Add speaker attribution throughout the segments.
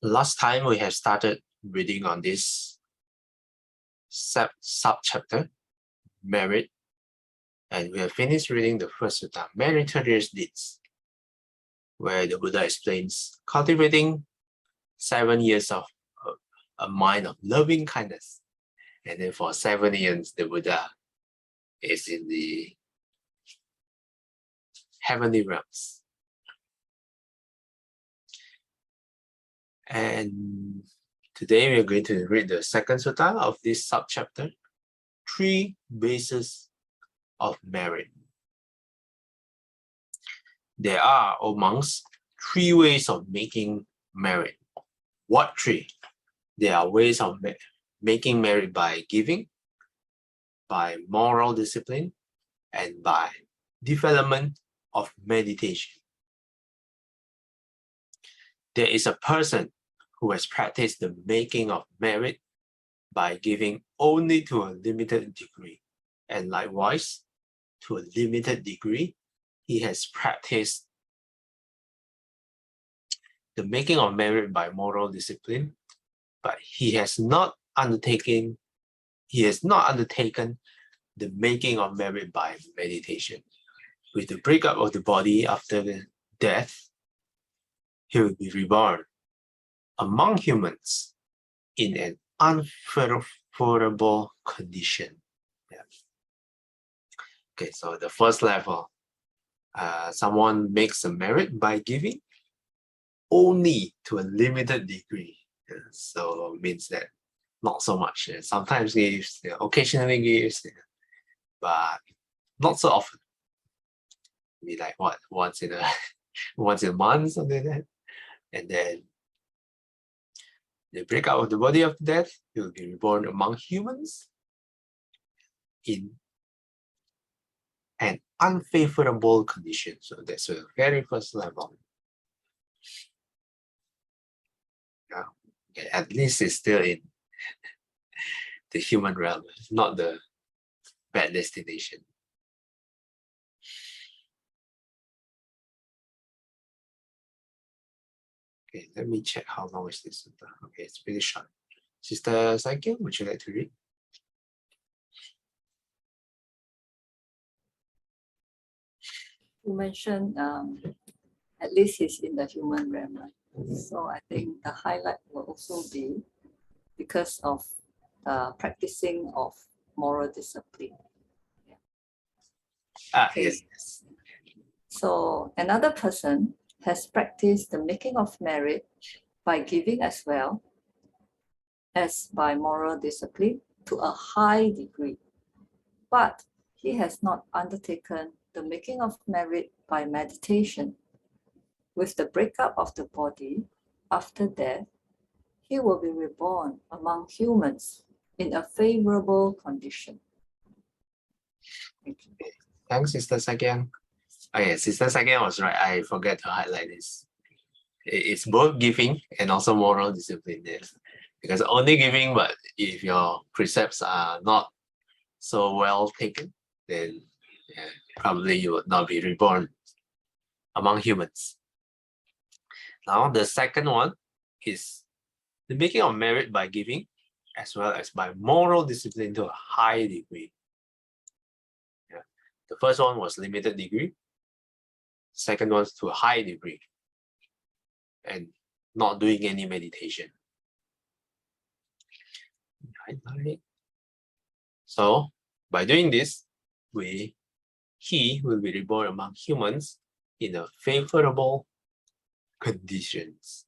Speaker 1: Last time we have started reading on this sub-chapter, merit, and we have finished reading the first sutta, meritorious deeds, where the Buddha explains cultivating 7 years of a mind of loving kindness. And then for 7 years, the Buddha is in the heavenly realms. And today we are going to read the second sutta of this sub-chapter, 3 bases of merit. There are, O monks, 3 ways of making merit. What 3? There are ways of making merit by giving, by moral discipline, and by development of meditation. There is a person who has practiced the making of merit by giving only to a limited degree, and likewise, to a limited degree, he has practiced the making of merit by moral discipline, but he has not undertaken the making of merit by meditation. With the breakup of the body after the death, he will be reborn among humans in an unfavorable condition. Yeah. Okay, so the first level, someone makes a merit by giving only to a limited degree. Yeah, so means that not so much. Yeah, sometimes gives, occasionally gives, but not so often. Maybe like what, once in a month, something like that. And then the breakup of the body after death, he will be reborn among humans in an unfavorable condition. So that's the very first level. Yeah. Okay, at least it's still in the human realm, not the bad destination. Okay, let me check how long is this. Okay, it's pretty short. Sister Saikyo, would you like to read?
Speaker 2: You mentioned at least he's in the human realm, right? So I think the highlight will also be because of the practicing of moral discipline.
Speaker 1: Okay. Yes.
Speaker 2: So another person has practiced the making of merit by giving as well as by moral discipline to a high degree, but he has not undertaken the making of merit by meditation. With the breakup of the body after death, he will be reborn among humans in a favorable condition. Thank you.
Speaker 1: Thanks, Sister Sakyang. Okay, Sister Sakyang was right. I forgot to highlight this. It's both giving and also moral discipline. Yes. Because only giving, but if your precepts are not so well taken, then probably you would not be reborn among humans. Now, the second one is the making of merit by giving, as well as by moral discipline to a high degree. Yeah. The first one was limited degree. Second one to a high degree. And not doing any meditation. So, by doing this, he will be reborn among humans in a favorable conditions.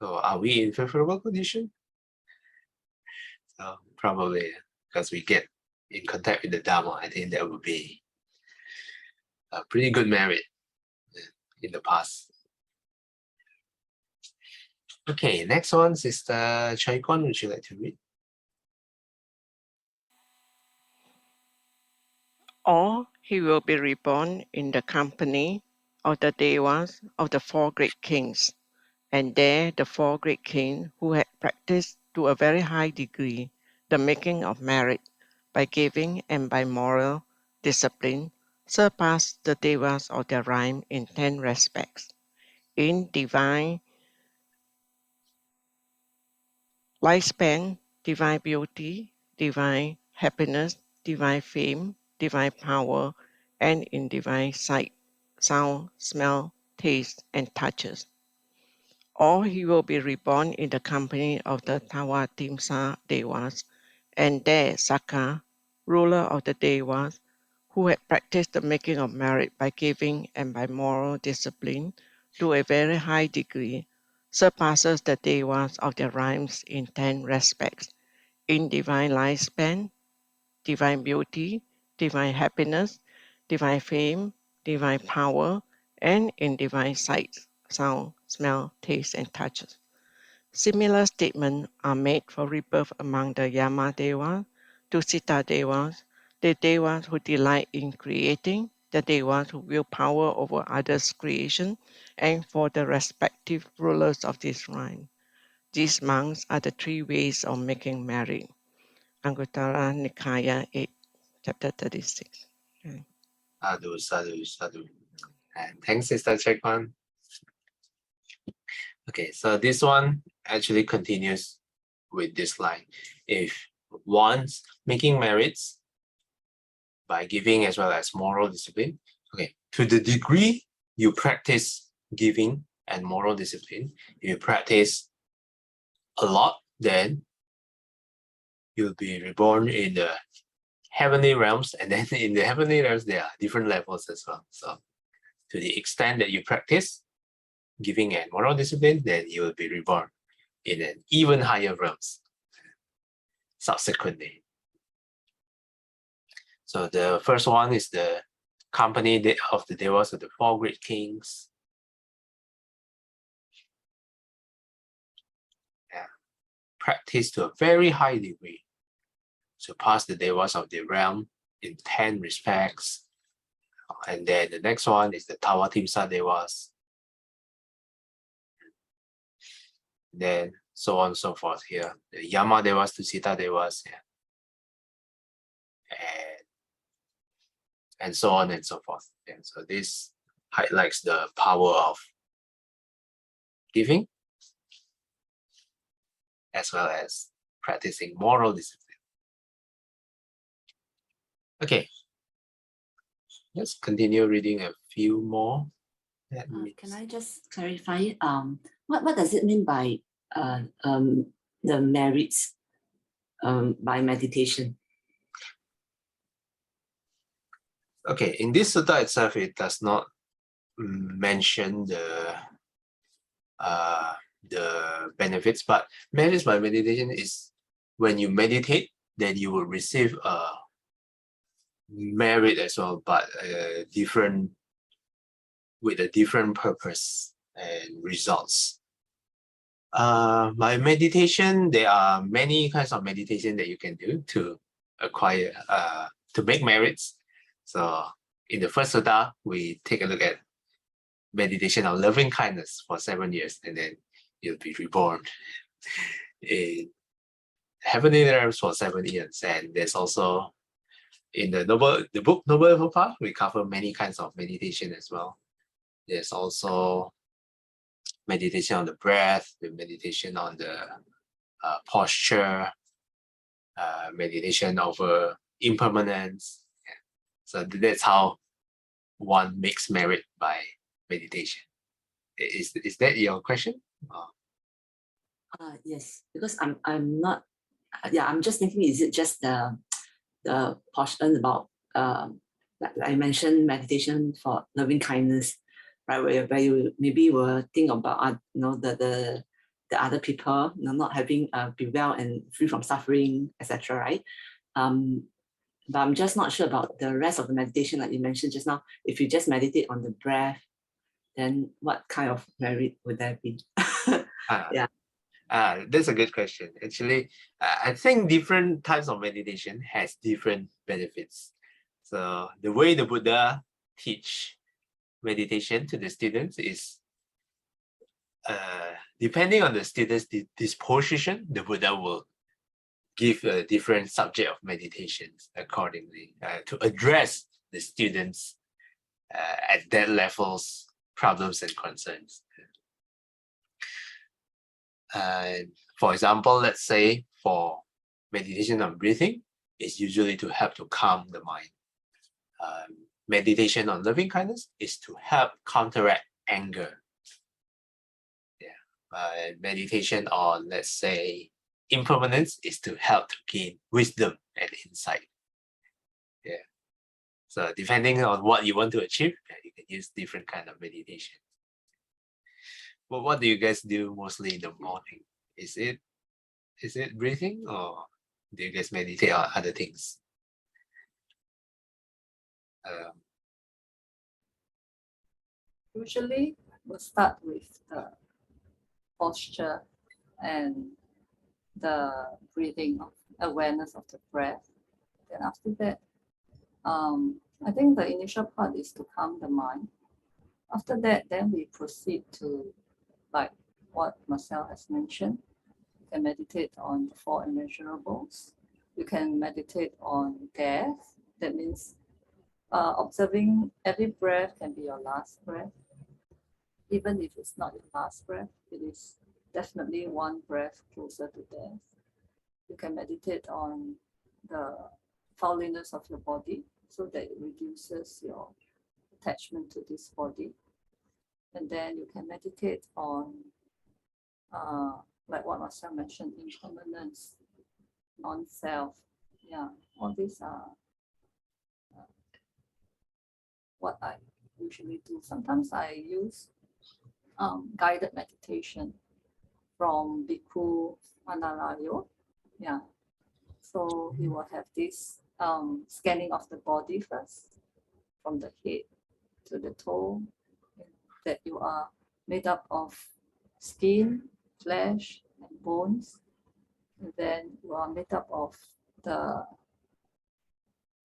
Speaker 1: So are we in favorable condition? So probably because we get in contact with the Dharma, I think that would be a pretty good merit in the past. Okay, next one, Sister Chai Kwan, would you like to read?
Speaker 3: Or he will be reborn in the company of the Devas of the 4 great kings, and there the 4 great kings who had practiced to a very high degree the making of merit by giving and by moral discipline surpass the devas of their rhyme in 10 respects. In divine lifespan, divine beauty, divine happiness, divine fame, divine power, and in divine sight, sound, smell, taste, and touches. Or he will be reborn in the company of the Tawatimsa Devas, and there Saka, ruler of the Devas, who had practiced the making of merit by giving and by moral discipline to a very high degree, surpasses the Devas of their rhymes in 10 respects, in divine lifespan, divine beauty, divine happiness, divine fame, divine power, and in divine sight, sound, smell, taste, and touches. Similar statements are made for rebirth among the Yama Devas, Tusita Devas, the Devas who delight in creating, the Devas who wield power over others' creation, and for the respective rulers of this rhyme. These monks are the 3 ways of making merry. Anguttara Nikaya 8, chapter 36.
Speaker 1: Sadhu, sadhu, sadhu. And thanks, Sister Chekwan. Okay, so this one actually continues with this line. If one's making merits by giving as well as moral discipline, okay, to the degree you practice giving and moral discipline, if you practice a lot, then you'll be reborn in the heavenly realms, and then in the heavenly realms there are different levels as well. So to the extent that you practice giving and moral discipline, then you will be reborn in an even higher realms subsequently. So the first one is the company of the devas of the 4 great kings. Yeah. Practice to a very high degree, surpass the devas of the realm in 10 respects. And then the next one is the Tawatimsa devas. Then so on and so forth here. The Yama devas, Tusita devas, yeah. And so on and so forth. Yeah. So this highlights the power of giving as well as practicing moral discipline. Okay, let's continue reading a few more.
Speaker 4: Can I just clarify? What does it mean by the merits by meditation?
Speaker 1: Okay, in this sutta itself, it does not mention the benefits, but merits by meditation is when you meditate, then you will receive a merit as well, but with a different purpose and results. By meditation, there are many kinds of meditation that you can do to acquire, to make merits. So in the first sutta, we take a look at meditation of loving kindness for 7 years, and then you'll be reborn in heavenly realms for 7 years. And there's also in the book Noble Path, we cover many kinds of meditation as well. There's also meditation on the breath, the meditation on the posture, meditation over impermanence. Yeah. So that's how one makes merit by meditation. Is that your question?
Speaker 4: Yes, because I'm not. Yeah, I'm just thinking. Is it just the portion about like I mentioned meditation for loving kindness, right? Where you maybe will think about the other people, not having be well and free from suffering, etc. Right? But I'm just not sure about the rest of the meditation that you mentioned just now. If you just meditate on the breath, then what kind of merit would that be? Yeah.
Speaker 1: That's a good question. Actually, I think different types of meditation has different benefits. So the way the Buddha teach meditation to the students is depending on the student's disposition, the Buddha will give a different subject of meditations accordingly to address the students' at that level's problems and concerns. For example, let's say for meditation on breathing, it's usually to help to calm the mind. Meditation on loving kindness is to help counteract anger. Meditation on, let's say, impermanence is to help to gain wisdom and insight. So depending on what you want to achieve, you can use different kind of meditation. But what do you guys do mostly in the morning? Is it breathing, or do you guys meditate on other things?
Speaker 2: Usually, we'll start with the posture and the breathing, of awareness of the breath. Then after that, I think the initial part is to calm the mind. After that, then we proceed to, like what Marcel has mentioned, you can meditate on the 4 immeasurables. You can meditate on death. That means observing every breath can be your last breath. Even if it's not your last breath, it is definitely one breath closer to death. You can meditate on the fouliness of your body so that it reduces your attachment to this body. And then you can meditate on, like what Marcel mentioned, impermanence, non-self. Yeah, all these are what I usually do. Sometimes I use guided meditation from Bhikkhu Analayo. Yeah, so he will have this scanning of the body first, from the head to the toe, that you are made up of skin, flesh, and bones. And then you are made up of the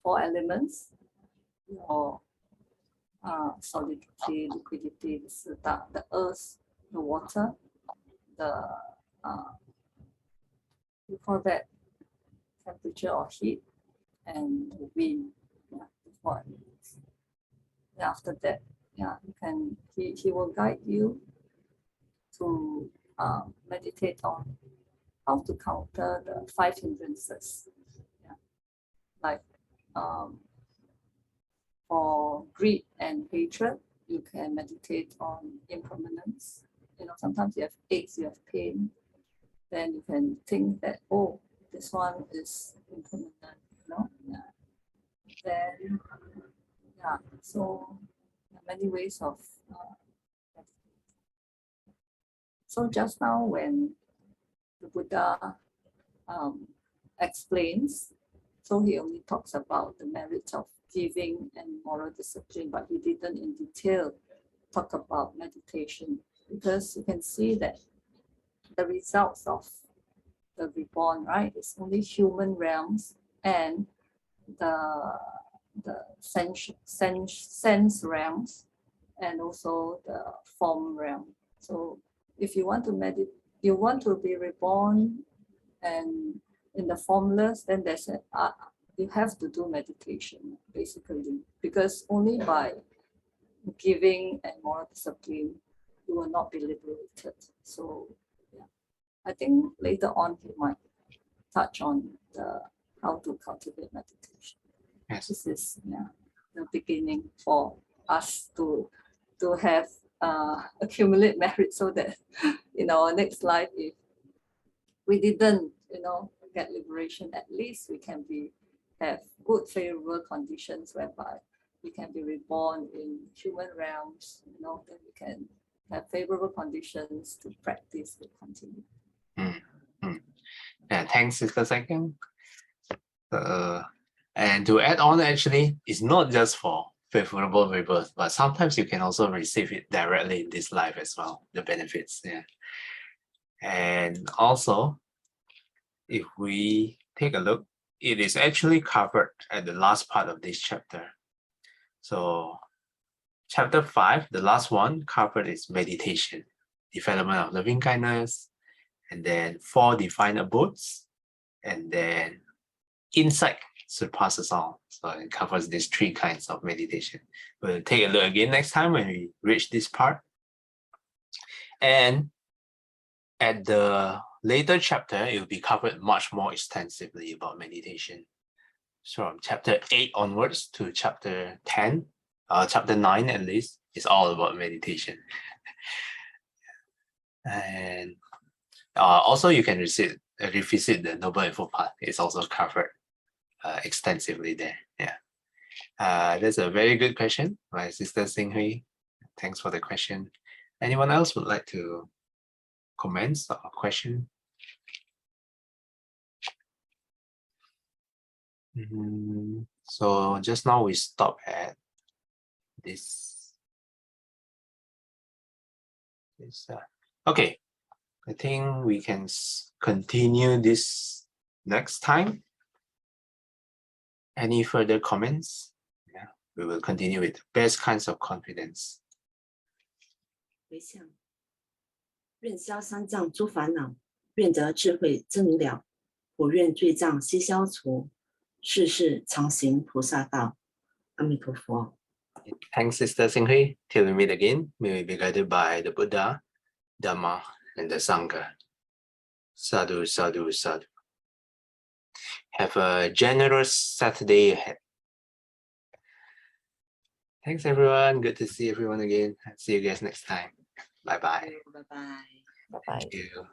Speaker 2: 4 elements, or solidity, liquidity, the earth, the water, the we call that temperature or heat, and the wind. Yeah, the 4 elements. And after that, yeah, you can. He will guide you to meditate on how to counter the 5 hindrances. Yeah. Like for greed and hatred, you can meditate on impermanence. Sometimes you have aches, you have pain. Then you can think that, oh, this one is impermanent. Yeah. Then, yeah. So many ways of. So just now, when the Buddha explains, so he only talks about the merits of giving and moral discipline, but he didn't in detail talk about meditation, because you can see that the results of the reborn, right, is only human realms and the sense realms, and also the form realm. So if you want to you want to be reborn and in the formless, then there's you have to do meditation, basically, because only by giving and moral discipline you will not be liberated. So yeah, I think later on he might touch on how to cultivate meditation.
Speaker 1: Yes.
Speaker 2: This is the beginning for us to have accumulate merit, so that in our next life, if we didn't get liberation, at least we can have good favorable conditions whereby we can be reborn in human realms, then we can have favorable conditions to practice to continue.
Speaker 1: Yeah, thanks, Sister Second. And to add on, actually, it's not just for favorable rebirth, but sometimes you can also receive it directly in this life as well, the benefits. Yeah. And also, if we take a look, it is actually covered at the last part of this chapter. So chapter 5, the last one, covered is meditation, development of loving kindness, and then 4 divine abodes, and then insight. surpasses all. So it covers these 3 kinds of meditation. We'll take a look again next time when we reach this part. And at the later chapter, it will be covered much more extensively about meditation. So from chapter 8 onwards to chapter 10, chapter 9 at least, is all about meditation. And also you can revisit the Noble Eightfold Path. It's also covered extensively there. Yeah. That's a very good question, my sister Sing Hui. Thanks for the question. Anyone else would like to comment or question? So just now we stop at this. Okay, I think we can continue this next time. Any further comments? Yeah, we will continue with the best kinds of confidence.
Speaker 4: 回向，愿消三障诸烦恼，愿得智慧真无了。我愿罪障悉消除，世世常行菩萨道。阿弥陀佛。
Speaker 1: Thanks, Sister Sing Hui. Till we meet again, may we be guided by the Buddha, Dhamma, and the Sangha. Sadhu, sadhu, sadhu. Have a generous Saturday ahead. Thanks, everyone. Good to see everyone again. See you guys next time. Bye-bye.
Speaker 4: Bye bye.
Speaker 2: Bye-bye.
Speaker 1: Thank you.